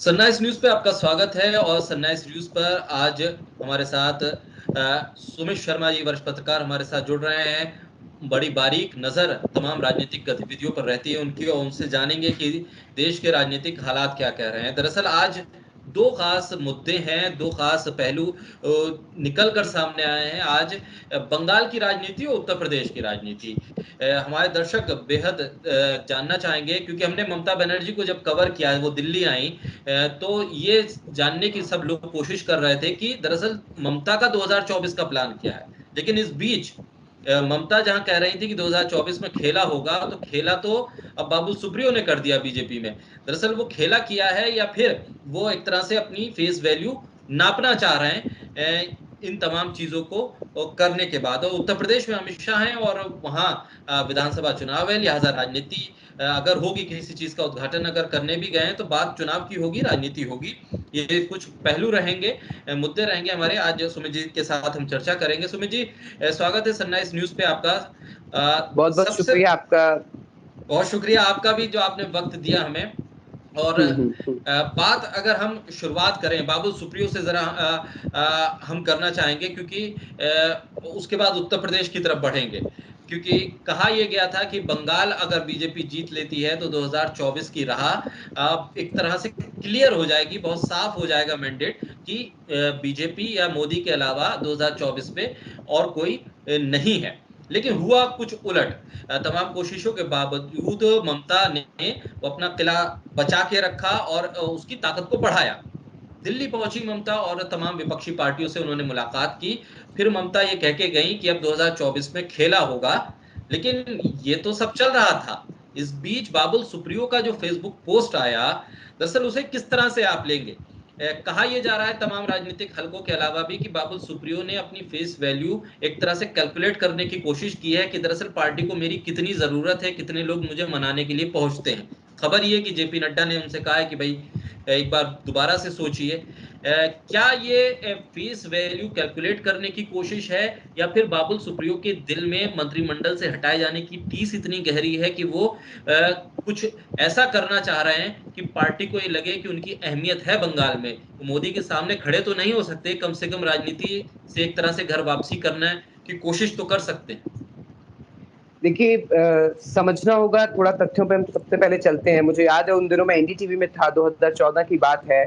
Sunrise news पे आपका स्वागत है और सनराइज न्यूज़ पर आज हमारे साथ सुमित शर्मा जी वरिष्ठ पत्रकार हमारे साथ जुड़ रहे हैं। बड़ी बारीक नज़र तमाम राजनीतिक गतिविधियों पर रहती है उनकी और उनसे जानेंगे कि देश के राजनीतिक हालात क्या कह रहे हैं। दरअसल आज दो खास मुद्दे हैं, दो खास पहलू निकल कर सामने आए हैं। आज बंगाल की राजनीति और उत्तर प्रदेश की राजनीति। हमारे दर्शक बेहद जानना चाहेंगे क्योंकि हमने ममता बनर्जी को जब कवर किया, वो दिल्ली आई, तो ये जानने की सब लोग कोशिश कर रहे थे कि दरअसल ममता का 2024 का प्लान क्या है। लेकिन इस बीच ममता जहां कह रही थी कि 2024 में खेला होगा, तो खेला तो अब बाबुल सुप्रियो ने कर दिया बीजेपी में। दरअसल वो खेला किया है या फिर वो एक तरह से अपनी फेस वैल्यू नापना चाह रहे हैं इन तमाम चीजों को करने के बाद। और उत्तर प्रदेश में अमित शाह हैं और वहां विधानसभा चुनाव है, लिहाजा राजनीति अगर होगी, किसी चीज का उद्घाटन अगर करने भी गए तो बात चुनाव की होगी, राजनीति होगी। ये कुछ पहलू रहेंगे, मुद्दे रहेंगे हमारे। आज सुमित जी के साथ हम चर्चा करेंगे। सुमित जी, स्वागत है सनराइज न्यूज़ पे आपका। बहुत बहुत सबसे शुक्रिया आपका। बहुत शुक्रिया आपका भी जो आपने वक्त दिया हमें। और बात अगर हम शुरुआत करें बाबुल सुप्रियो से जरा हम करना चाहेंगे, क्योंकि उसके बाद उत्तर प्रदेश की तरफ बढ़ेंगे। क्योंकि कहा यह गया था कि बंगाल अगर बीजेपी जीत लेती है तो 2024 की राह एक तरह से क्लियर हो जाएगी, बहुत साफ हो जाएगा मैंडेट कि बीजेपी या मोदी के अलावा 2024 में और कोई नहीं है। लेकिन हुआ कुछ उलट। तमाम कोशिशों के बावजूद ममता ने वो अपना किला बचा के रखा और उसकी ताकत को बढ़ाया। दिल्ली पहुंची ममता और तमाम विपक्षी पार्टियों से उन्होंने मुलाकात की। फिर ममता ये कह के गई कि अब 2024 में खेला होगा। लेकिन ये तो सब चल रहा था। इस बीच बाबुल सुप्रियो का जो फेसबुक पोस्ट आया, दरअसल उसे किस तरह से आप लेंगे? कहा यह जा रहा है तमाम राजनीतिक हलकों के अलावा भी कि बाबुल सुप्रियो ने अपनी फेस वैल्यू एक तरह से कैलकुलेट करने की कोशिश की है कि दरअसल पार्टी को मेरी कितनी जरूरत है, कितने लोग मुझे मनाने के लिए पहुंचते हैं। खबर ये कि जेपी नड्डा ने उनसे कहा है कि भाई एक बार दोबारा से सोचिए। क्या ये फेस वैल्यू कैलकुलेट करने की कोशिश है या फिर बाबुल सुप्रियो के दिल में मंत्रिमंडल से हटाए जाने की टीस इतनी गहरी है कि वो कुछ ऐसा करना चाह रहे हैं कि पार्टी को ये लगे कि उनकी अहमियत है बंगाल में। वो मोदी के सामने खड़े तो नहीं हो सकते, कम से कम राजनीति से एक तरह से घर वापसी करने की कोशिश तो कर सकते हैं। देखिए, समझना होगा थोड़ा, तथ्यों पे हम सबसे पहले चलते हैं। मुझे याद है उन दिनों में एनडीटीवी में था, 2014 की बात है,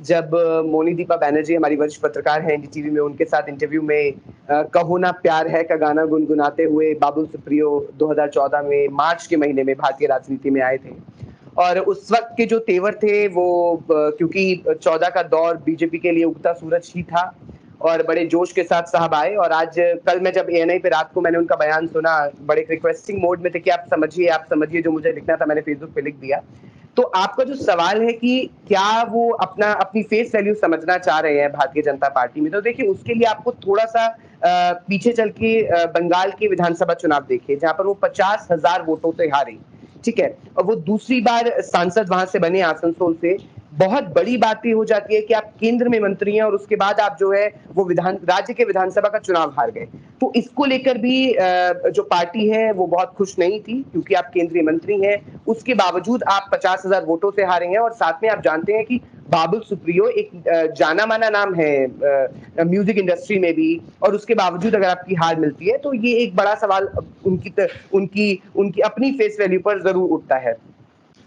जब मोनी दीपा बैनर्जी हमारी वरिष्ठ पत्रकार हैं एनडीटीवी में, उनके साथ इंटरव्यू में कहो ना प्यार है का गाना गुनगुनाते हुए बाबुल सुप्रियो 2014 में मार्च के महीने में भारतीय राजनीति में आए थे। और उस वक्त के जो तेवर थे वो, क्योंकि 14 का दौर बीजेपी के लिए उगता सूरज ही था और बड़े जोश के साथ साहब आए। और आज कल मैं जब एएनआई पे रात को मैंने उनका बयान सुना, बड़े रिक्वेस्टिंग मोड में थे कि आप समझिए जो मुझे लिखना था मैंने फेसबुक पे लिख दिया। तो आपका जो सवाल है कि क्या वो अपनी फेस वैल्यू समझना चाह रहे हैं भारतीय जनता पार्टी में, तो देखिए उसके लिए आपको थोड़ा सा पीछे चल के बंगाल के विधानसभा चुनाव देखिए, जहां पर वो 50,000 वोटों से हारी। ठीक है, और वो दूसरी बार सांसद वहां से बने आसनसोल से। बहुत बड़ी बात ये हो जाती है कि आप केंद्र में मंत्री हैं और उसके बाद आप जो है वो राज्य के विधानसभा का चुनाव हार गए। तो इसको लेकर भी जो पार्टी है वो बहुत खुश नहीं थी, क्योंकि आप केंद्रीय मंत्री हैं, उसके बावजूद आप 50,000 वोटों से हारे हैं। और साथ में आप जानते हैं कि बाबुल सुप्रियो एक जाना माना नाम है म्यूजिक इंडस्ट्री में भी, और उसके बावजूद अगर आपकी हार मिलती है तो ये एक बड़ा सवाल उनकी अपनी फेस वैल्यू पर जरूर उठता है।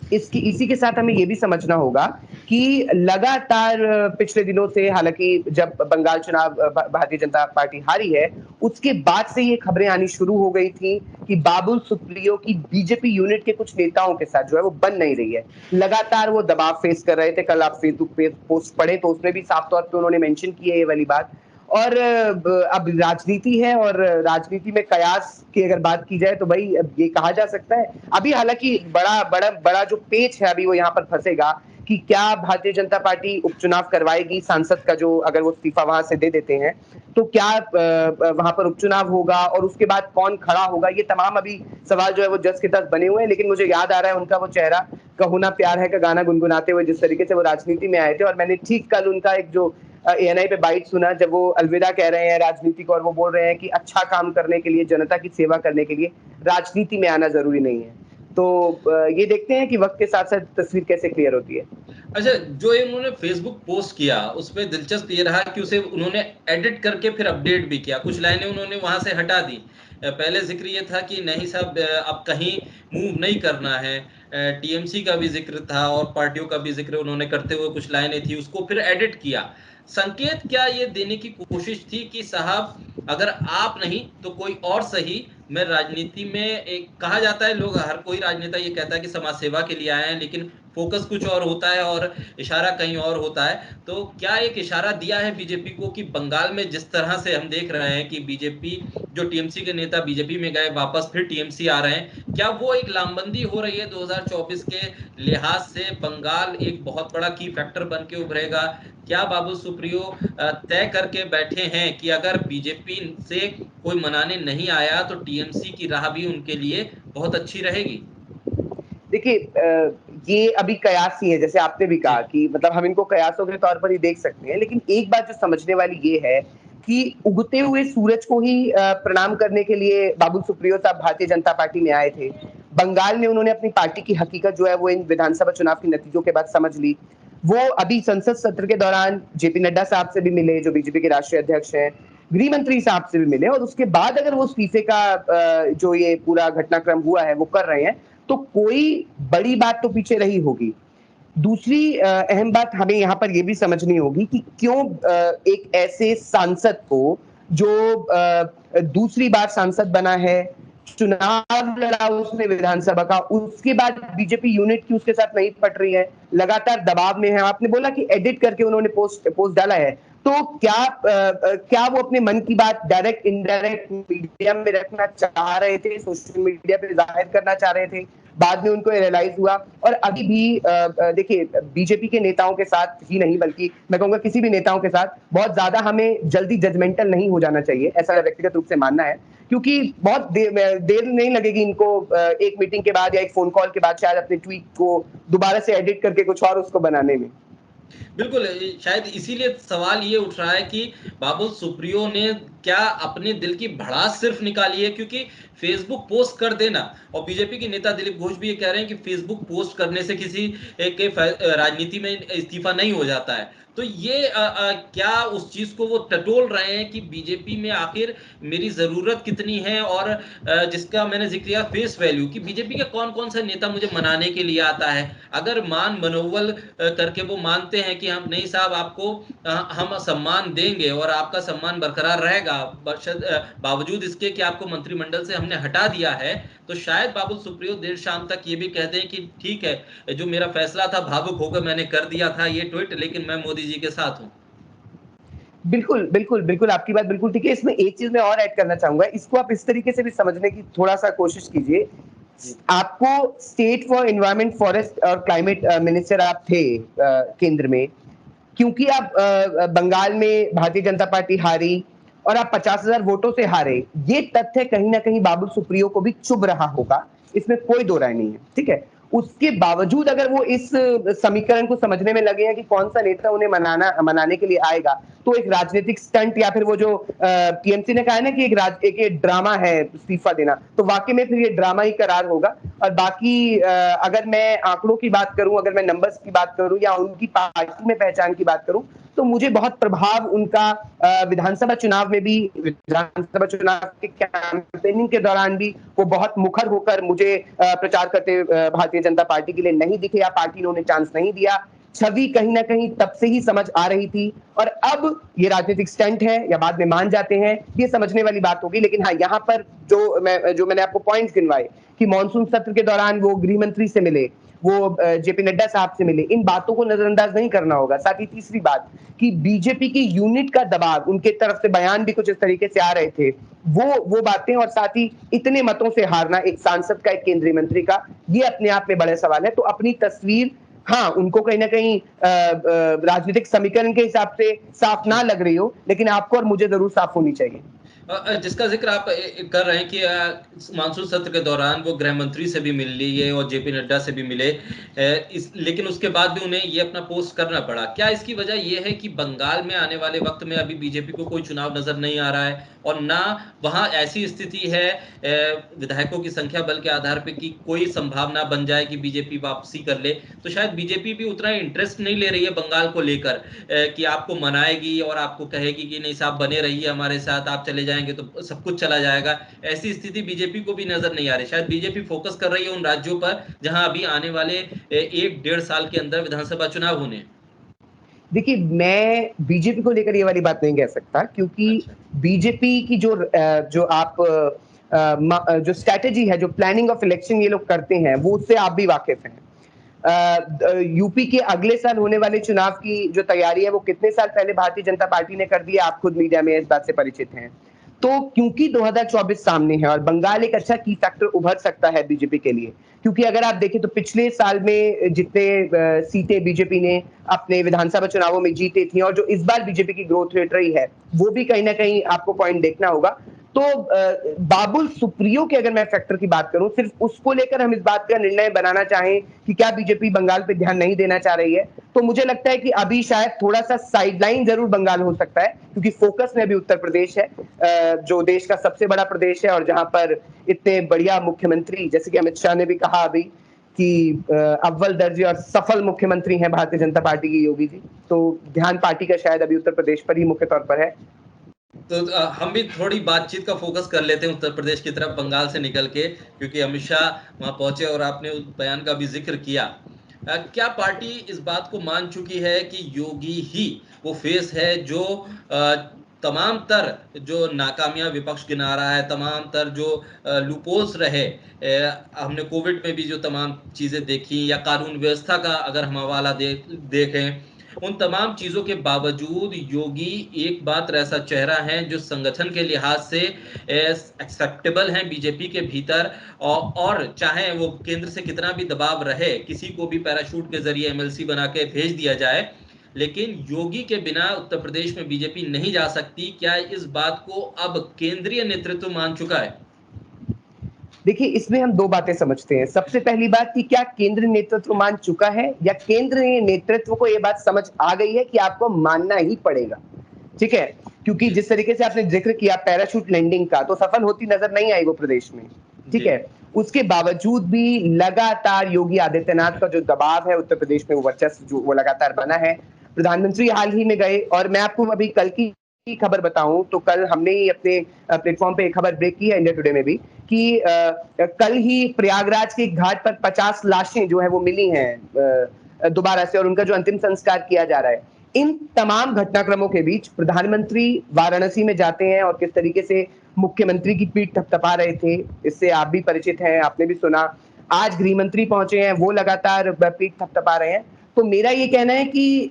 इसी के साथ हमें ये भी समझना होगा कि लगातार पिछले दिनों से, हालांकि जब बंगाल चुनाव भारतीय जनता पार्टी हारी है, उसके बाद से ये खबरें आनी शुरू हो गई थी कि बाबुल सुप्रियो की बीजेपी यूनिट के कुछ नेताओं के साथ जो है वो बन नहीं रही है। लगातार वो दबाव फेस कर रहे थे। कल आप फेसबुक पे पोस्ट पढ़े तो उसमें भी साफ तौर पे उन्होंने मेंशन की है ये वाली बात। और अब राजनीति है, और राजनीति में कयास की अगर बात की जाए तो भाई अब ये कहा जा सकता है, अभी हालांकि बड़ा बड़ा बड़ा जो पेच है अभी वो यहाँ पर फंसेगा कि क्या भारतीय जनता पार्टी उपचुनाव करवाएगी सांसद का, जो अगर वो इस्तीफा वहां से दे देते हैं तो क्या वहां पर उपचुनाव होगा और उसके बाद कौन खड़ा होगा, ये तमाम अभी सवाल जो है वो जस के तस बने हुए हैं। लेकिन मुझे याद आ रहा है उनका वो चेहरा कहो ना प्यार है का गाना गुनगुनाते हुए जिस तरीके से वो राजनीति में आए थे। और मैंने ठीक कल उनका एक जो एएनआई पे बाइट सुना, जब वो अलविदा कह रहे हैं राजनीति को और वो बोल रहे हैं कि अच्छा काम करने के लिए, जनता की सेवा करने के लिए राजनीति में आना जरूरी नहीं है। तो ये देखते हैं कि वक्त के साथ साथ तस्वीर कैसे क्लियर होती है। अच्छा, जो ये उन्होंने फेसबुक पोस्ट किया उसमें दिलचस्प ये रहा कि उसे उन्होंने एडिट करके फिर अपडेट भी किया, कुछ लाइनें उन्होंने वहां से हटा दी। पहले जिक्र ये था कि नहीं साहब अब कहीं मूव नहीं करना है, टीएमसी का भी जिक्र था और पार्टियों का भी जिक्र उन्होंने करते हुए कुछ लाइनें थी उसको फिर एडिट किया। संकेत क्या ये देने की कोशिश थी कि साहब अगर आप नहीं तो कोई और सही, मैं राजनीति में एक कहा जाता है, लोग हर कोई राजनेता ये कहता है कि समाज सेवा के लिए आए हैं, लेकिन फोकस कुछ और होता है और इशारा कहीं और होता है। तो क्या एक इशारा दिया है बीजेपी को कि बंगाल में जिस तरह से हम देख रहे हैं कि बीजेपी जो टीएमसी के नेता बीजेपी में गए वापस फिर टीएमसी आ रहे हैं, क्या वो एक लामबंदी हो रही है 2024 के लिहाज से? बंगाल एक बहुत बड़ा की फैक्टर बन के उभरेगा? क्या बाबुल सुप्रियो तय करके बैठे हैं कि अगर बीजेपी से कोई मनाने नहीं आया तो टीएमसी की राह भी उनके लिए बहुत अच्छी रहेगी? देखिए, ये अभी कयास ही है, जैसे आपने भी कहा कि मतलब हम इनको कयासों के तौर पर ही देख सकते हैं, लेकिन एक बात जो समझने वाली ये है कि उगते हुए सूरज को ही प्रणाम करने के लिए बाबुल सुप्रियो साहब भारतीय जनता पार्टी में आए थे। बंगाल में उन्होंने अपनी पार्टी की हकीकत जो है वो इन विधानसभा चुनाव के नतीजों के बाद समझ ली। वो अभी संसद सत्र के दौरान जेपी नड्डा साहब से भी मिले, जो बीजेपी के राष्ट्रीय अध्यक्ष हैं, गृह मंत्री साहब से भी मिले, और उसके बाद अगर वो इस्तीफे का जो ये पूरा घटनाक्रम हुआ है वो कर रहे हैं, तो कोई बड़ी बात तो पीछे रही होगी। दूसरी अहम बात हमें यहाँ पर ये भी समझनी होगी कि क्यों एक ऐसे सांसद को जो दूसरी बार सांसद बना है, चुनाव लड़ा उसने विधानसभा का, उसके बाद बीजेपी यूनिट की उसके साथ नहीं पट रही है, लगातार दबाव में है। आपने बोला कि एडिट करके उन्होंने पोस्ट डाला है, तो क्या वो अपने मन की बात डायरेक्ट इनडायरेक्ट मीडिया में रखना चाह रहे थे, सोशल मीडिया पे जाहिर करना चाह रहे थे? बाद में उनको रियलाइज हुआ। और अभी भी देखिए, बीजेपी के नेताओं के साथ ही नहीं बल्कि मैं कहूंगा किसी भी नेताओं के साथ बहुत ज्यादा हमें जल्दी जजमेंटल नहीं हो जाना चाहिए, ऐसा व्यक्तिगत रूप से मानना है, क्योंकि बहुत देर नहीं लगेगी इनको एक मीटिंग के बाद या एक फोन कॉल के बाद शायद अपने ट्वीट को दोबारा से एडिट करके कुछ और उसको बनाने में। बिल्कुल, शायद इसीलिए सवाल ये उठ रहा है कि बाबुल सुप्रियो ने क्या अपने दिल की भड़ास सिर्फ निकाली है? क्योंकि फेसबुक पोस्ट कर देना, और बीजेपी के नेता दिलीप घोष भी ये कह रहे हैं कि फेसबुक पोस्ट करने से किसी के राजनीति में इस्तीफा नहीं हो जाता है। तो ये क्या उस चीज को वो टटोल रहे हैं कि बीजेपी में आखिर मेरी जरूरत कितनी है? और जिसका मैंने जिक्र किया फेस वैल्यू, कि बीजेपी के कौन कौन सा नेता मुझे मनाने के लिए आता है, अगर मान मनोबल करके वो मानते हैं कि हम नहीं साहब आपको हम सम्मान देंगे और आपका सम्मान बरकरार रहेगा बावजूद इसके कि आपको मंत्रिमंडल से हमने हटा दिया है, तो शायद बाबुल सुप्रियो देर शाम तक ये भी कह दें कि ठीक है, जो मेरा फैसला था भावुक होकर मैंने कर दिया था ये ट्वीट, लेकिन मैं मोदी जी के साथ हूं। बिल्कुल, बिल्कुल, बिल्कुल, आपकी बात बिल्कुल ठीक है। इसमें एक चीज़ मैं और ऐड करना चाहूँगा, इसको आप इस तरीके से भी समझने की थोड़ा-सा कोशिश कीजिए। आपको स्टेट फॉर एनवायरनमेंट, फॉरेस्ट और क्लाइमेट मिनिस्टर आप थे केंद्र में, क्योंकि आप बंगाल में भारतीय जनता पार्टी हारी और आप 50,000 वोटों से हारे, ये तथ्य कहीं न कहीं बाबुल सुप्रियो को भी चुभ रहा होगा, इसमें कोई दो राय नहीं है, ठीक है? उसके बावजूद अगर वो इस समीकरण को समझने में लगे हैं कि कौन-सा नेता उन्हें मनाने के लिए आएगा, तो एक राजनीतिक स्टंट या फिर वो जो टीएमसी ने कहा है ना कि एक ये ड्रामा है इस्तीफा देना, तो वाक़ई में फिर ये ड्रामा ही करार होगा। और बाकी अगर मैं आंकड़ों की बात करूँ, अगर मैं नंबर्स की बात करूँ या उनकी पार्टी में पहचान की बात करूँ, तो मुझे बहुत प्रभाव उनका विधानसभा चुनाव में भी, विधानसभा चुनाव के कैंपेनिंग के दौरान भी वो बहुत मुखर होकर मुझे प्रचार करते भारतीय जनता पार्टी के लिए नहीं दिखे, या पार्टी ने उन्हें चांस नहीं दिया। छवि कहीं ना कहीं तब से ही समझ आ रही थी, और अब ये राजनीतिक स्टंट है या बाद में मान जाते हैं, ये समझने वाली बात होगी। लेकिन हाँ, यहाँ पर जो मैंने आपको पॉइंट्स गिनवाए कि मॉनसून सत्र के दौरान वो गृह मंत्री से मिले, वो जेपी नड्डा साहब से मिले, इन बातों को नजरअंदाज नहीं करना होगा। साथ ही तीसरी बात कि बीजेपी की यूनिट का दबाव, उनके तरफ से बयान भी कुछ इस तरीके से आ रहे थे, वो बातें, और साथ ही इतने मतों से हारना एक सांसद का, एक केंद्रीय मंत्री का, ये अपने आप में बड़े सवाल है। तो अपनी तस्वीर, हाँ, उनको कहीं ना कहीं राजनीतिक समीकरण के हिसाब से साफ ना लग रही हो, लेकिन आपको और मुझे जरूर साफ होनी चाहिए। जिसका जिक्र आप कर रहे हैं कि मानसून सत्र के दौरान वो गृह मंत्री से भी मिल लिए और जेपी नड्डा से भी मिले, लेकिन उसके बाद भी उन्हें ये अपना पोस्ट करना पड़ा। क्या इसकी वजह ये है कि बंगाल में आने वाले वक्त में अभी बीजेपी को कोई चुनाव नजर नहीं आ रहा है और ना वहां ऐसी स्थिति है विधायकों की संख्या बल के आधार पर कि कोई संभावना बन जाए कि बीजेपी वापसी कर ले। तो शायद बीजेपी भी उतना इंटरेस्ट नहीं ले रही है बंगाल को लेकर कि आपको मनाएगी और आपको कहेगी कि नहीं साहब बने रहिए हमारे साथ, आप चले जाएंगे तो सब कुछ चला जाएगा। ऐसी स्थिति बीजेपी को भी नजर नहीं आ रही। शायद बीजेपी फोकस कर रही है उन राज्यों पर जहां अभी आने वाले 1-1.5 साल के अंदर विधानसभा चुनाव होने। देखिए, मैं बीजेपी को लेकर ये वाली बात नहीं कह सकता, क्योंकि अच्छा। बीजेपी की जो आप जो स्ट्रैटेजी है, जो प्लानिंग ऑफ इलेक्शन ये लोग करते हैं, वो उससे आप भी वाकिफ हैं। यूपी के अगले साल होने वाले चुनाव की जो तैयारी है, वो कितने साल पहले भारतीय जनता पार्टी ने कर दी है, आप खुद मीडिया में इस बात से परिचित हैं। तो क्योंकि 2024 सामने है और बंगाल एक अच्छा की फैक्टर उभर सकता है बीजेपी के लिए, क्योंकि अगर आप देखें तो पिछले साल में जितने सीटें बीजेपी ने अपने विधानसभा चुनावों में जीती थी और जो इस बार बीजेपी की ग्रोथ रेट रही है, वो भी कहीं ना कहीं आपको पॉइंट देखना होगा। तो बाबुल सुप्रियो के अगर मैं फैक्टर की बात करूं, सिर्फ उसको लेकर हम इस बात का निर्णय बनाना चाहें कि क्या बीजेपी बंगाल पे ध्यान नहीं देना चाह रही है, तो मुझे लगता है कि अभी शायद थोड़ा सा साइडलाइन जरूर बंगाल हो सकता है, क्योंकि फोकस में अभी उत्तर प्रदेश है, जो देश का सबसे बड़ा प्रदेश है और जहां पर इतने बढ़िया मुख्यमंत्री, जैसे कि अमित शाह ने भी कहा अभी कि अव्वल दर्जे और सफल मुख्यमंत्री हैं भारतीय जनता पार्टी की योगी जी। तो ध्यान पार्टी का शायद अभी उत्तर प्रदेश पर ही मुख्य तौर पर है। तो हम भी थोड़ी बातचीत का फोकस कर लेते हैं उत्तर प्रदेश की तरफ बंगाल से निकल के, क्योंकि अमित शाह वहां पहुंचे और आपने उस बयान का भी जिक्र किया। क्या पार्टी इस बात को मान चुकी है कि योगी ही वो फेस है जो तमाम तर जो नाकामियां विपक्ष गिना रहा है, तमाम तर जो लूपोल्स रहे, हमने कोविड में भी जो तमाम चीजें देखी या कानून व्यवस्था का अगर हम हवाला देखें, उन तमाम चीजों के बावजूद योगी एक बात ऐसा चेहरा है जो संगठन के लिहाज से एक्सेप्टेबल है बीजेपी के भीतर, और चाहे वो केंद्र से कितना भी दबाव रहे, किसी को भी पैराशूट के जरिए एमएलसी बना के भेज दिया जाए, लेकिन योगी के बिना उत्तर प्रदेश में बीजेपी नहीं जा सकती। क्या इस बात को अब केंद्रीय नेतृत्व मान चुका है? देखिए, इसमें हम दो बातें समझते हैं। सबसे पहली बात कि क्या केंद्र नेतृत्व मान चुका है, या केंद्र नेतृत्व को यह बात समझ आ गई है कि आपको मानना ही पड़ेगा। ठीक है, क्योंकि जिस तरीके से आपने जिक्र किया पैराशूट लैंडिंग का, तो सफल होती नजर नहीं आई वो प्रदेश में। ठीक है, उसके बावजूद भी लगातार योगी आदित्यनाथ का जो दबाव है उत्तर प्रदेश में, वो वर्चस्व जो वो लगातार बना है। प्रधानमंत्री हाल ही में गए, और मैं आपको अभी कल की खबर बताऊं तो कल हमने ही अपने प्लेटफॉर्म पे एक खबर ब्रेक की है इंडिया टुडे में भी, कि कल ही प्रयागराज के घाट पर 50 लाशें जो है वो मिली हैं दोबारा से, और उनका जो अंतिम संस्कार किया जा रहा है। इन तमाम घटनाक्रमों के बीच प्रधानमंत्री वाराणसी में जाते हैं और किस तरीके से मुख्यमंत्री की पीठ थपथपा रहे थे, इससे आप भी परिचित हैं, आपने भी सुना। आज गृह मंत्री पहुंचे हैं, वो लगातार पीठ थपथपा रहे हैं। तो मेरा ये कहना है कि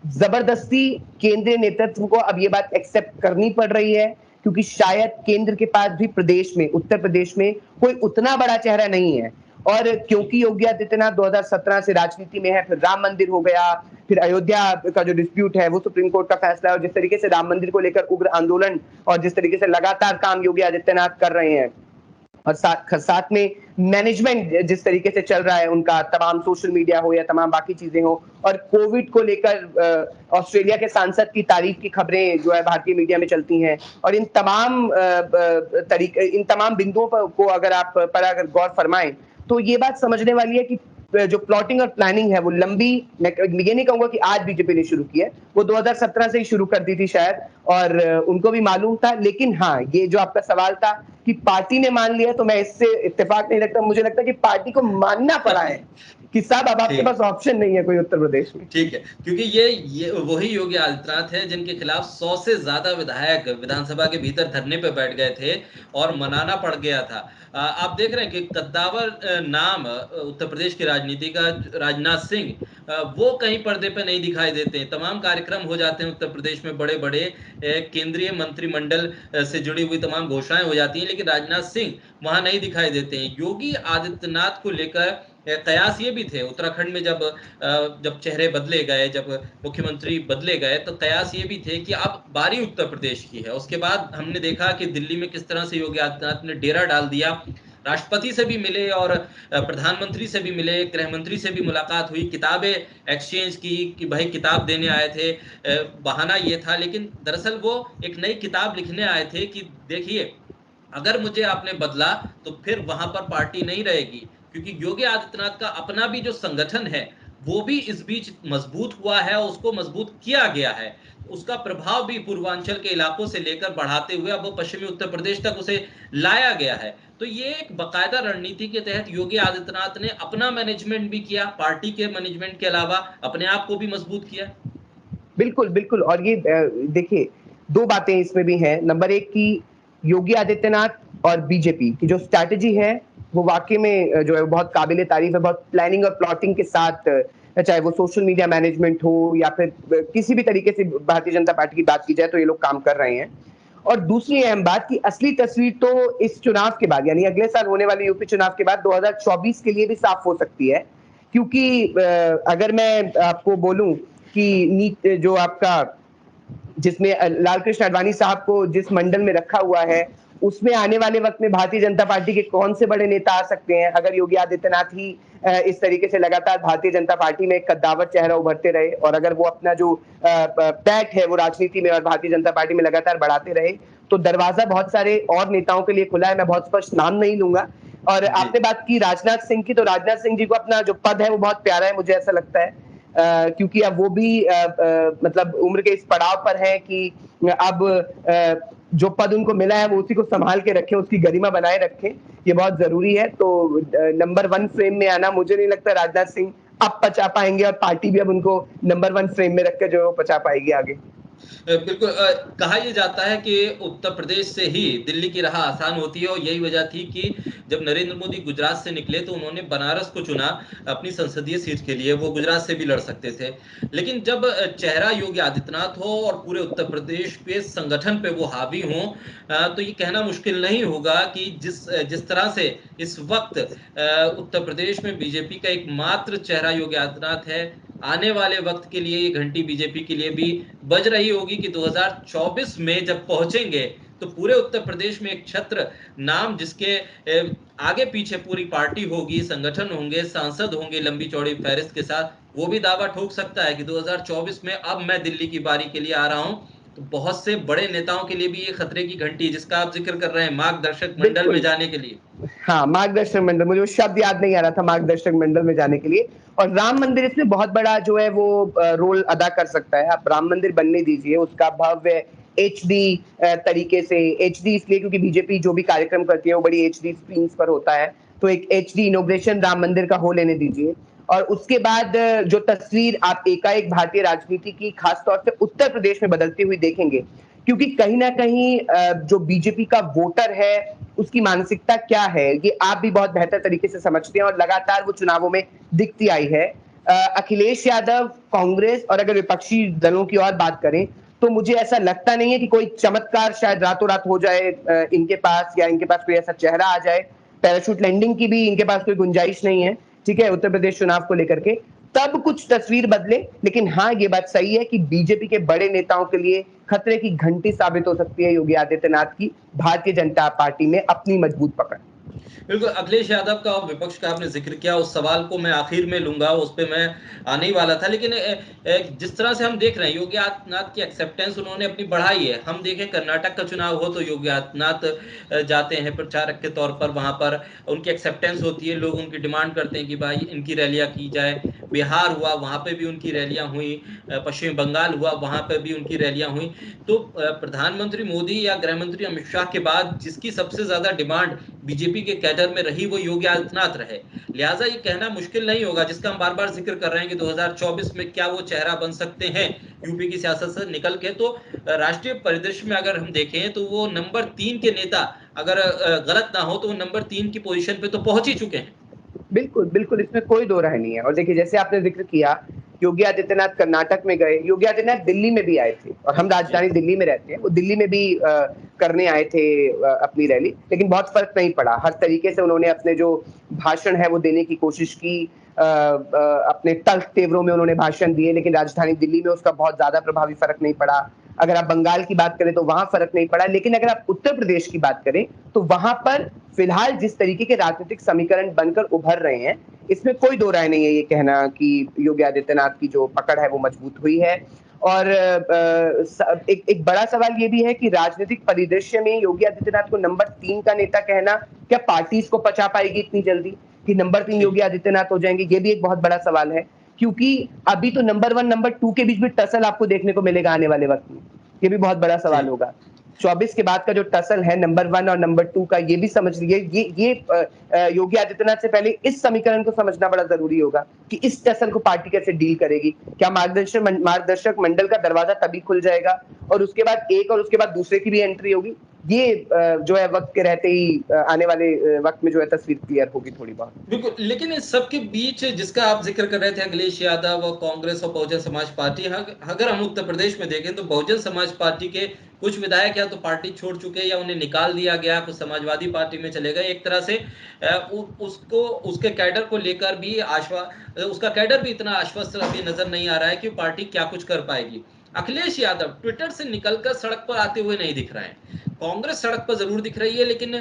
जबरदस्ती केंद्रीय नेतृत्व को अब ये बात एक्सेप्ट करनी पड़ रही है, क्योंकि शायद केंद्र के पास भी प्रदेश में, उत्तर प्रदेश में कोई उतना बड़ा चेहरा नहीं है। और क्योंकि योगी आदित्यनाथ 2017 से राजनीति में है, फिर राम मंदिर हो गया, फिर अयोध्या का जो डिस्प्यूट है वो सुप्रीम कोर्ट का फैसला है, और जिस तरीके से राम मंदिर को लेकर उग्र आंदोलन और जिस तरीके से लगातार काम योगी आदित्यनाथ कर रहे हैं, और साथ में मैनेजमेंट जिस तरीके से चल रहा है उनका, तमाम सोशल मीडिया हो या तमाम बाकी चीजें हो, और कोविड को लेकर ऑस्ट्रेलिया के सांसद की तारीफ की खबरें जो है भारतीय मीडिया में चलती हैं, और इन तमाम बिंदुओं पर को अगर आप पर अगर गौर फरमाएं, तो ये बात समझने वाली है कि जो प्लॉटिंग और प्लानिंग है वो लंबी, मैं ये नहीं कहूंगा कि आज बीजेपी ने शुरू की है, वो 2017 से ही शुरू कर दी थी शायद, और उनको भी मालूम था। लेकिन हाँ, ये जो आपका सवाल था कि पार्टी ने मान लिया, तो मैं इससे इत्तेफाक नहीं रखता। मुझे लगता है कि पार्टी को मानना पड़ा है कि साहब अब आपके पास ऑप्शन नहीं है कोई उत्तर प्रदेश में। ठीक है, क्योंकि ये वही योगी आदित्यनाथ है जिनके खिलाफ 100 से ज्यादा विधायक विधानसभा के भीतर धरने पे बैठ गए थे और मनाना पड़ गया था। आप देख रहे हैं कि कद्दावर नाम उत्तर प्रदेश की राजनीति का, राजनाथ सिंह, वो कहीं पर्दे पे नहीं दिखाई देते। तमाम कार्यक्रम हो जाते हैं उत्तर प्रदेश में, बड़े बड़े केंद्रीय मंत्रिमंडल से जुड़ी हुई तमाम घोषणाएं हो जाती हैं, लेकिन राजनाथ सिंह वहां नहीं दिखाई देते हैं। योगी आदित्यनाथ को लेकर कयास ये भी थे उत्तराखंड में, जब चेहरे बदले गए, जब मुख्यमंत्री बदले गए, तो कयास ये भी थे कि अब बारी उत्तर प्रदेश की है। उसके बाद हमने देखा कि दिल्ली में किस तरह से योगी आदित्यनाथ ने डेरा डाल दिया। राष्ट्रपति से भी मिले और प्रधानमंत्री से भी मिले, गृह मंत्री से भी मुलाकात हुई, किताबें एक्सचेंज की कि भाई किताब देने आए थे। बहाना ये था, लेकिन दरअसल वो एक नई किताब लिखने आए थे कि देखिए, अगर मुझे आपने बदला तो फिर वहां पर पार्टी नहीं रहेगी, क्योंकि योगी आदित्यनाथ का अपना भी जो संगठन है वो भी इस बीच मजबूत हुआ है, उसको मजबूत किया गया है। उसका प्रभाव भी पूर्वांचल के इलाकों से लेकर बढ़ाते हुए अब वो पश्चिमी उत्तर प्रदेश तक उसे लाया गया है। तो ये एक बाकायदा रणनीति के तहत योगी आदित्यनाथ ने अपना मैनेजमेंट भी किया, पार्टी के मैनेजमेंट के अलावा अपने आप को भी मजबूत किया। बिल्कुल, बिल्कुल। और ये देखिए, 2 बातें इसमें भी हैं। नंबर 1 कि योगी आदित्यनाथ और बीजेपी की जो स्ट्रैटेजी है, वो वाक़ई में जो है बहुत काबिल-ए-तारीफ़ है। बहुत प्लानिंग और प्लॉटिंग के साथ, चाहे वो सोशल मीडिया मैनेजमेंट हो या फिर किसी भी तरीके से भारतीय जनता पार्टी की बात की जाए, तो ये लोग काम कर रहे हैं। और दूसरी अहम बात कि असली तस्वीर तो इस चुनाव के बाद, यानी अगले साल होने वाले यूपी चुनाव के बाद 2024 के लिए भी साफ हो सकती है। क्योंकि अगर मैं आपको बोलूँ कि जो आपका जिसमें लाल कृष्ण आडवाणी साहब को जिस मंडल में रखा हुआ है, उसमें आने वाले वक्त में भारतीय जनता पार्टी के कौन से बड़े नेता आ सकते हैं, अगर योगी आदित्यनाथ ही इस तरीके से लगातार भारतीय जनता पार्टी में एक कद्दावर चेहरा उभरते रहे, और अगर वो अपना जो पैठ है वो राजनीति में और भारतीय जनता पार्टी में लगातार बढ़ाते रहे, तो दरवाजा बहुत सारे और नेताओं के लिए खुला है। मैं बहुत स्पष्ट नाम नहीं लूंगा। और आपने बात की राजनाथ सिंह की, तो राजनाथ सिंह जी को अपना जो पद है वो बहुत प्यारा है, मुझे ऐसा लगता है। क्योंकि अब वो भी मतलब उम्र के इस पड़ाव पर है कि अब जो पद उनको मिला है वो उसी को संभाल के रखें, उसकी गरिमा बनाए रखें, ये बहुत जरूरी है। तो नंबर 1 फ्रेम में आना, मुझे नहीं लगता राजनाथ सिंह अब पचा पाएंगे, और पार्टी भी अब उनको नंबर 1 फ्रेम में रखकर जो है वो पचा पाएगी आगे। बिल्कुल। कहा यह जाता है कि उत्तर प्रदेश से ही दिल्ली की राह आसान होती है, और यही वजह थी कि जब नरेंद्र मोदी गुजरात से निकले तो उन्होंने बनारस को चुना अपनी संसदीय सीट के लिए। वो गुजरात से भी लड़ सकते थे, लेकिन जब चेहरा योगी आदित्यनाथ हो और पूरे उत्तर प्रदेश के संगठन पे वो हावी हो, तो ये कहना मुश्किल नहीं होगा कि जिस जिस तरह से इस वक्त उत्तर प्रदेश में बीजेपी का एकमात्र चेहरा योगी आदित्यनाथ है, आने वाले वक्त के लिए ये घंटी बीजेपी के लिए भी बज रही होगी कि 2024 में जब पहुंचेंगे तो पूरे उत्तर प्रदेश में एक छत्र नाम, जिसके आगे पीछे पूरी पार्टी होगी, संगठन होंगे, सांसद होंगे लंबी चौड़ी फहरिस्त के साथ, वो भी दावा ठोक सकता है कि 2024 में अब मैं दिल्ली की बारी के लिए आ रहा हूं। तो बहुत से बड़े नेताओं के लिए भी ये खतरे की घंटी, जिसका आप जिक्र कर रहे हैं, मार्गदर्शक मंडल में जाने के लिए। हाँ, मार्गदर्शक मंडल, मुझे वो शब्द याद नहीं आ रहा था, मार्गदर्शक मंडल में जाने के लिए। और राम मंदिर इसमें बहुत बड़ा जो है वो रोल अदा कर सकता है। आप राम मंदिर बनने दीजिए, उसका भव्य एचडी तरीके से, एचडी इसलिए क्योंकि बीजेपी जो भी कार्यक्रम करती है वो बड़ी एचडी स्क्रीन्स पर होता है, तो एक एचडी इनॉग्रेशन राम मंदिर का हो लेने दीजिए। और उसके बाद जो तस्वीर आप एकाएक भारतीय राजनीति की खासतौर से उत्तर प्रदेश में बदलती हुई देखेंगे, क्योंकि कहीं ना कहीं जो बीजेपी का वोटर है उसकी मानसिकता क्या है, ये आप भी बहुत बेहतर तरीके से समझते हैं, और लगातार वो चुनावों में दिखती आई है। अखिलेश यादव, कांग्रेस, और अगर विपक्षी दलों की और बात करें तो मुझे ऐसा लगता नहीं है कि कोई चमत्कार शायद रातों रात हो जाए इनके पास, या इनके पास कोई ऐसा चेहरा आ जाए। पैराशूट लैंडिंग की भी इनके पास कोई गुंजाइश नहीं है, ठीक है, उत्तर प्रदेश चुनाव को लेकर के तब कुछ तस्वीर बदले। लेकिन हाँ, ये बात सही है कि बीजेपी के बड़े नेताओं के लिए खतरे की घंटी साबित हो सकती है योगी आदित्यनाथ की भारतीय जनता पार्टी में अपनी मजबूत पकड़। बिल्कुल। अखिलेश यादव का और विपक्ष का आपने जिक्र किया, उस सवाल को मैं आखिर में लूंगा, उस पर मैं आने ही वाला था। लेकिन जिस तरह से हम देख रहे हैं योगी आदित्यनाथ की एक्सेप्टेंस उन्होंने अपनी बढ़ाई है। हम देखें कर्नाटक का चुनाव हो तो योगी आदित्यनाथ जाते हैं प्रचारक के तौर पर, वहां पर उनकी एक्सेप्टेंस होती है, लोग उनकी डिमांड करते हैं कि भाई इनकी रैलियां की जाए। बिहार हुआ, वहां पे भी उनकी रैलियां हुई, पश्चिम बंगाल हुआ, वहां पे भी उनकी रैलियां हुई। तो प्रधानमंत्री मोदी या गृह मंत्री अमित शाह के बाद जिसकी सबसे ज्यादा डिमांड बीजेपी के कैडर में रही वो योगी आदित्यनाथ रहे। लिहाजा ये कहना मुश्किल नहीं होगा, जिसका हम बार बार जिक्र कर रहे हैं कि 2024 में क्या वो चेहरा बन सकते हैं यूपी की सियासत से निकल के। तो राष्ट्रीय परिदृश्य में अगर हम देखें तो वो नंबर 3 के नेता, अगर गलत ना हो तो वो नंबर 3 की पोजीशन पे तो पहुंच ही चुके हैं। बिल्कुल, बिल्कुल, इसमें कोई दो राय नहीं है। और देखिए, जैसे आपने जिक्र किया, योगी आदित्यनाथ कर्नाटक में गए, योगी आदित्यनाथ दिल्ली में भी आए थे, और हम राजधानी दिल्ली में रहते हैं, वो दिल्ली में भी करने आए थे अपनी रैली, लेकिन बहुत फर्क नहीं पड़ा। हर तरीके से उन्होंने अपने जो भाषण है वो देने की कोशिश की, अपने तल्ख तेवरों में उन्होंने भाषण दिए, लेकिन राजधानी दिल्ली में उसका बहुत ज्यादा प्रभावी फर्क नहीं पड़ा। अगर आप बंगाल की बात करें तो वहां फर्क नहीं पड़ा, लेकिन अगर आप उत्तर प्रदेश की बात करें तो वहां पर फिलहाल जिस तरीके के राजनीतिक समीकरण बनकर उभर रहे हैं, इसमें कोई दो राय नहीं है ये कहना कि योगी आदित्यनाथ की जो पकड़ है वो मजबूत हुई है। और एक बड़ा सवाल ये भी है कि राजनीतिक परिदृश्य में योगी आदित्यनाथ को नंबर 3 का नेता कहना क्या पार्टी इसको पचा पाएगी इतनी जल्दी कि नंबर 3 योगी आदित्यनाथ हो जाएंगे? ये भी एक बहुत बड़ा सवाल है, क्योंकि अभी तो नंबर 1 नंबर 2 के बीच भी टसल आपको देखने को मिलेगा आने वाले वक्त में। ये भी बहुत बड़ा सवाल होगा। 24 के बाद का जो टसल है नंबर 1 और नंबर 2 का, ये भी समझ लीजिए, ये योगी आदित्यनाथ से पहले इस समीकरण को समझना बड़ा जरूरी होगा कि इस टसल को पार्टी कैसे डील करेगी। क्या मार्गदर्शक मंडल का दरवाजा तभी खुल जाएगा और उसके बाद एक और उसके बाद दूसरे की भी एंट्री होगी? ये जो है वक्त के रहते ही आने वाले वक्त में जो है तस्वीर क्लियर होगी थोड़ी बहुत। बिल्कुल, लेकिन इस सब के बीच जिसका आप जिक्र कर रहे थे, अखिलेश यादव और कांग्रेस और बहुजन समाज पार्टी, अगर हम उत्तर प्रदेश में देखें तो बहुजन समाज पार्टी के कुछ विधायक या तो पार्टी छोड़ चुके या उन्हें निकाल दिया गया, कुछ समाजवादी पार्टी में चले गए। एक तरह से उसको उसके कैडर को लेकर भी उसका कैडर भी इतना आश्वस्त अभी नजर नहीं आ रहा है कि पार्टी क्या कुछ कर पाएगी। अखिलेश यादव ट्विटर से निकलकर सड़क पर आते हुए नहीं दिख रहे हैं। कांग्रेस सड़क पर जरूर दिख रही है, लेकिन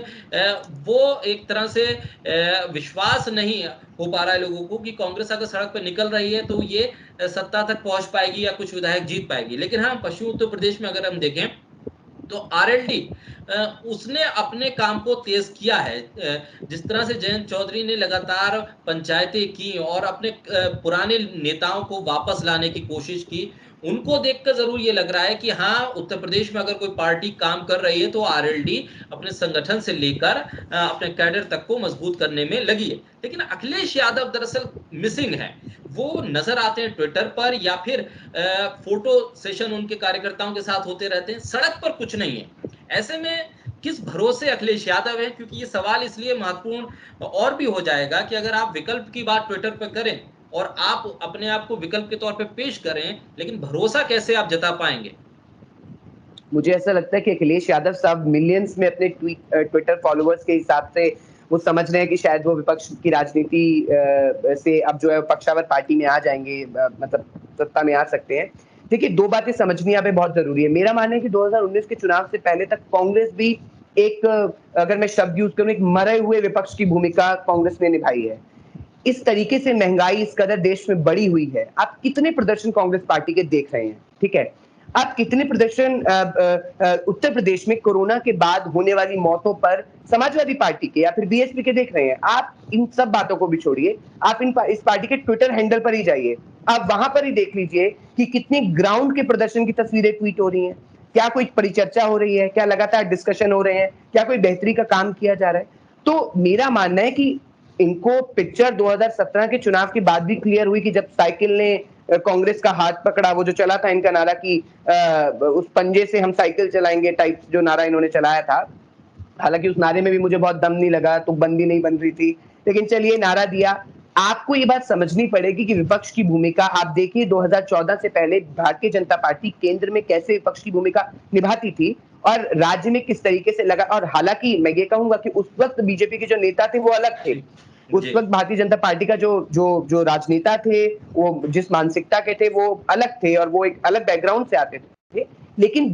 वो एक तरह से विश्वास नहीं हो पा रहा है लोगों को कि कांग्रेस अगर सड़क पर निकल रही है तो ये सत्ता तक पहुंच पाएगी या कुछ विधायक जीत पाएगी। लेकिन हाँ, पश्चिम उत्तर प्रदेश में अगर हम देखें तो आरएलडी उसने अपने काम को तेज किया है। जिस तरह से जयंत चौधरी ने लगातार पंचायतें की और अपने पुराने नेताओं को वापस लाने की कोशिश की, उनको देखकर जरूर ये लग रहा है कि हाँ, उत्तर प्रदेश में अगर कोई पार्टी काम कर रही है तो आरएलडी अपने संगठन से लेकर अपने कैडर तक को मजबूत करने में लगी है। लेकिन अखिलेश यादव दरअसल मिसिंग है। वो नजर आते हैं ट्विटर पर या फिर फोटो सेशन उनके कार्यकर्ताओं के साथ होते रहते हैं, सड़क पर कुछ नहीं है। ऐसे में किस भरोसे अखिलेश यादव है? क्योंकि ये सवाल इसलिए महत्वपूर्ण और भी हो जाएगा कि अगर आप विकल्प की बात ट्विटर पर करें और आप अपने आप को विकल्प के तौर पे पेश करें, लेकिन भरोसा कैसे आप जता पाएंगे? मुझे ऐसा लगता है कि अखिलेश यादव साहब मिलियंस में अपने ट्विटर फॉलोअर्स के हिसाब से वो समझ रहे हैं कि शायद वो विपक्ष की राजनीति से अब जो है पक्षावर पार्टी में आ जाएंगे, मतलब सत्ता में आ सकते हैं। देखिए, दो बातें समझनी यहाँ पे बहुत जरूरी है। मेरा मानना है कि 2019 के चुनाव से पहले तक कांग्रेस भी एक, अगर मैं शब्द यूज करूं, एक मरे हुए विपक्ष की भूमिका कांग्रेस ने निभाई है। इस तरीके से महंगाई इस कदर देश में बढ़ी हुई है, आप कितने प्रदर्शन कांग्रेस पार्टी के देख रहे हैं, ठीक है? आप कितने प्रदर्शन उत्तर प्रदेश में कोरोना के बाद होने वाली मौतों पर समाजवादी पार्टी के या फिर बीएसपी के देख रहे हैं? आप इन सब बातों को भी छोड़िए, आप इस पार्टी के ट्विटर हैंडल पर ही जाइए, आप वहां पर ही देख लीजिए कि कितनी ग्राउंड के प्रदर्शन की तस्वीरें ट्वीट हो रही हैं। क्या कोई परिचर्चा हो रही है? क्या लगातार डिस्कशन हो रहे हैं? क्या कोई बेहतरी का काम किया जा रहा है? तो मेरा मानना है कि इनको पिक्चर 2017 के चुनाव के बाद भी क्लियर हुई कि जब साइकिल ने कांग्रेस का हाथ पकड़ा, वो जो चला था इनका नारा कि उस पंजे से हम साइकिल चलाएंगे टाइप जो नारा इन्होंने चलाया था। हालांकि उस नारे में भी मुझे बहुत दम नहीं लगा, तो बंदी नहीं बन रही थी, लेकिन चलिए नारा दिया। आपको ये बात समझनी पड़ेगी कि विपक्ष की भूमिका आप देखिए 2014 से पहले भारतीय जनता पार्टी केंद्र में कैसे विपक्ष की भूमिका निभाती थी और राज्य में किस तरीके से लगा। और हालांकि मैं ये कहूंगा कि उस वक्त बीजेपी के जो नेता थे वो अलग थे, उस वक्त भारतीय जनता पार्टी का जो राजनेता थे, वो जिस मानसिकता के थे वो अलग थे और वो एक अलग बैकग्राउंड से आते थे। लेकिन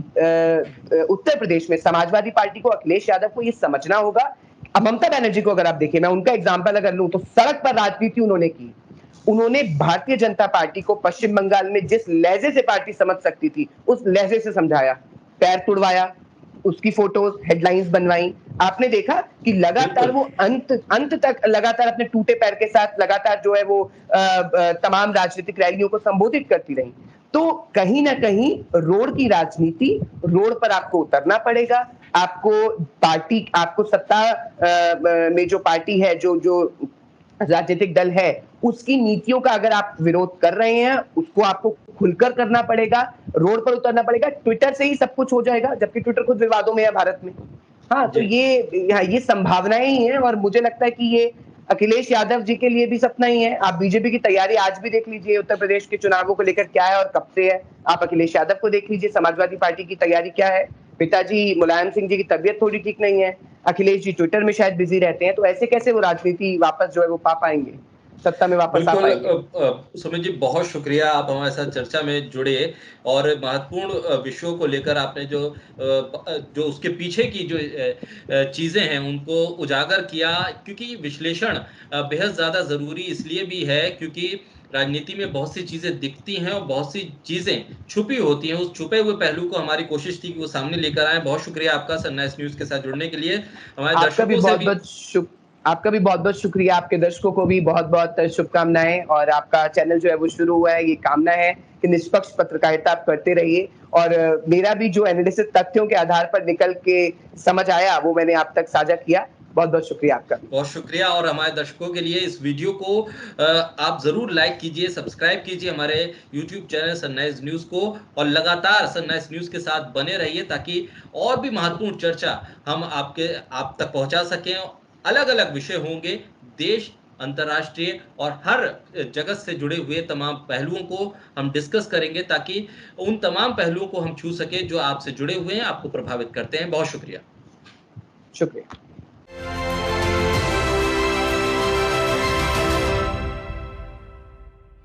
उत्तर प्रदेश में समाजवादी पार्टी को, अखिलेश यादव को ये समझना होगा। अब ममता बनर्जी को अगर आप देखें, मैं उनका एग्जाम्पल अगर लूं, तो सड़क पर राजनीति उन्होंने की। उन्होंने भारतीय जनता पार्टी को पश्चिम बंगाल में जिस लहजे से पार्टी समझ सकती थी उस लहजे से समझाया, पैर तुड़वाया, उसकी फोटोज हेडलाइंस बनवाई। आपने देखा कि लगातार वो अंत तक लगातार अपने टूटे पैर के साथ लगातार जो है वो तमाम राजनीतिक रैलियों को संबोधित करती रही। तो कहीं ना कहीं रोड की राजनीति, रोड पर आपको उतरना पड़ेगा। आपको सत्ता में जो पार्टी है, जो राजनीतिक दल है, उसकी नीतियों का अगर आप विरोध कर रहे हैं, उसको आपको खुलकर करना पड़ेगा, रोड पर उतरना पड़ेगा। ट्विटर से ही सब कुछ हो जाएगा, जबकि ट्विटर खुद विवादों में है भारत में। हाँ, तो ये संभावनाएं ही है और मुझे लगता है कि ये अखिलेश यादव जी के लिए भी सपना ही है। आप बीजेपी की तैयारी आज भी देख लीजिए, उत्तर प्रदेश के चुनावों को लेकर क्या है और कब से है। आप अखिलेश यादव को देख लीजिए, समाजवादी पार्टी की तैयारी क्या है। पिताजी मुलायम सिंह जी की तबीयत थोड़ी ठीक नहीं है, अखिलेश जी ट्विटर में शायद बिजी रहते हैं, तो ऐसे कैसे वो राजनीति वापस जो है वो पा पाएंगे? सत्ता में वापस आ बिल्कुल पाएंगे। सुमित जी, बहुत शुक्रिया, आप हमारे साथ चर्चा में जुड़े और महत्वपूर्ण विषयों को लेकर आपने जो उसके पीछे की जो चीजें हैं उनको उजागर किया, क्योंकि विश्लेषण बेहद ज्यादा जरूरी इसलिए भी है क्योंकि राजनीति में बहुत सी चीजें दिखती हैं और बहुत सी चीजें छुपी होती हैं। उस छुपे हुए पहलू को हमारी कोशिश थी कि वो सामने लेकर आए। बहुत शुक्रिया आपका सनराइज न्यूज के साथ जुड़ने के लिए। हमारे आपका भी दर्शकों से बहुत भी बहुत आपका भी बहुत बहुत शुक्रिया। आपके दर्शकों को भी बहुत बहुत शुभकामनाएं। और आपका चैनल जो है वो शुरू हुआ है, ये कामना है कि निष्पक्ष पत्रकारिता आप करते रहिए। और मेरा भी जो एनालिसिस तथ्यों के आधार पर निकल के समझ आया वो मैंने आप तक साझा किया। बहुत बहुत शुक्रिया आपका भी। बहुत शुक्रिया। और हमारे दर्शकों के लिए इस वीडियो को आप जरूर लाइक कीजिए, सब्सक्राइब कीजिए हमारे यूट्यूब चैनल सनराइज न्यूज को, और लगातार सनराइज न्यूज के साथ बने रहिए ताकि और भी महत्वपूर्ण चर्चा हम आप तक पहुंचा सकें। अलग अलग विषय होंगे, देश, अंतर्राष्ट्रीय और हर जगत से जुड़े हुए तमाम पहलुओं को हम डिस्कस करेंगे ताकि उन तमाम पहलुओं को हम छू सके जो आपसे जुड़े हुए हैं, आपको प्रभावित करते हैं। बहुत शुक्रिया। शुक्रिया।